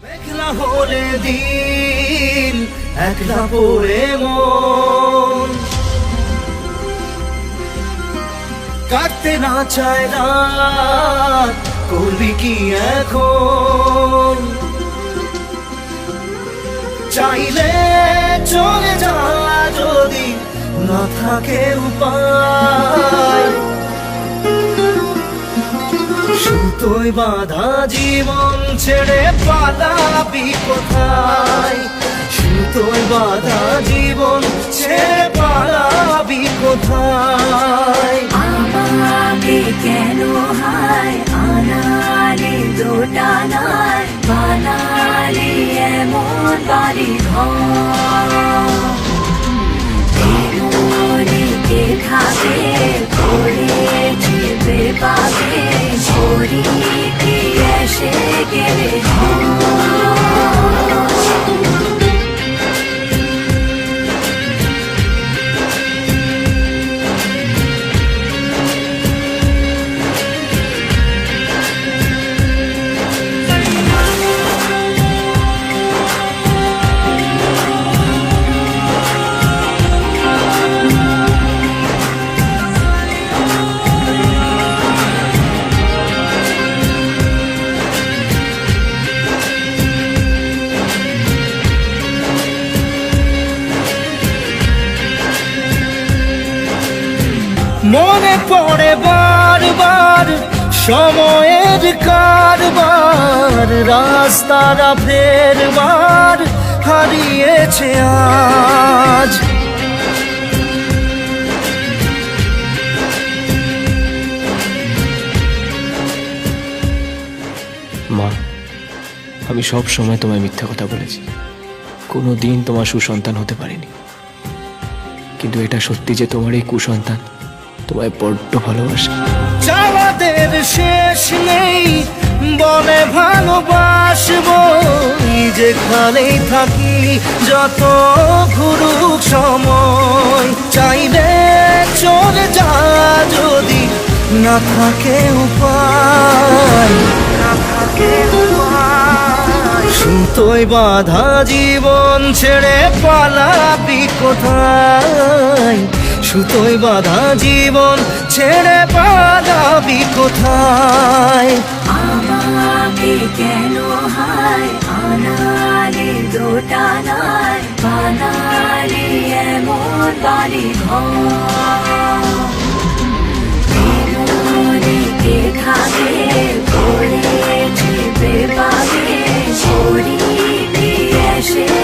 একলা হলে দিন একলা পড়ে মন কাটতে না চায় রাত করবি কি এখন চাইলে চলে যা যদি না থাকে উপায় সুতোয় বাঁধা জীবন ছেড়ে পালাবি কোথায় সুতোয় বাঁধা জীবন ছেড়ে পালাবি কোথায় আমাকে কেন হায় আনালে দোটানায় বানালে এমন বাড়ি ঘর কে খাবে করেছি বেপাবে ছড়ি কি এসে গেলে মনে পড়ে বারবার সময়ের কারবার রাস্তারা ফেরবার হারিয়েছে আজ মা, আমি সব সময় তোমায় মিথ্যা কথা বলেছি, কোনো দিন তোমার সুসন্তান হতে পারিনি, কিন্তু এটা সত্যি যে তোমার এই কুসন্তান তোমায় বড্ড ভালোবাসে। চাওয়াদের শেষ নেই বলে ভালোবাসবো যেখানেই থাকি যত ঘুরুক সময় চাইলে চলে যা যদি না থাকে উপায় সুতোয় বাঁধা জীবন ছেড়ে পালাবি কোথায় সুতোয় বাঁধা জীবন ছেড়ে পালাবি কোথায় আমাকে কেন হায় আনালে দোটানায় বানালে এমন বাড়ি ঘর কে খাবে করেছি বেপাবে ছড়ি কি এসে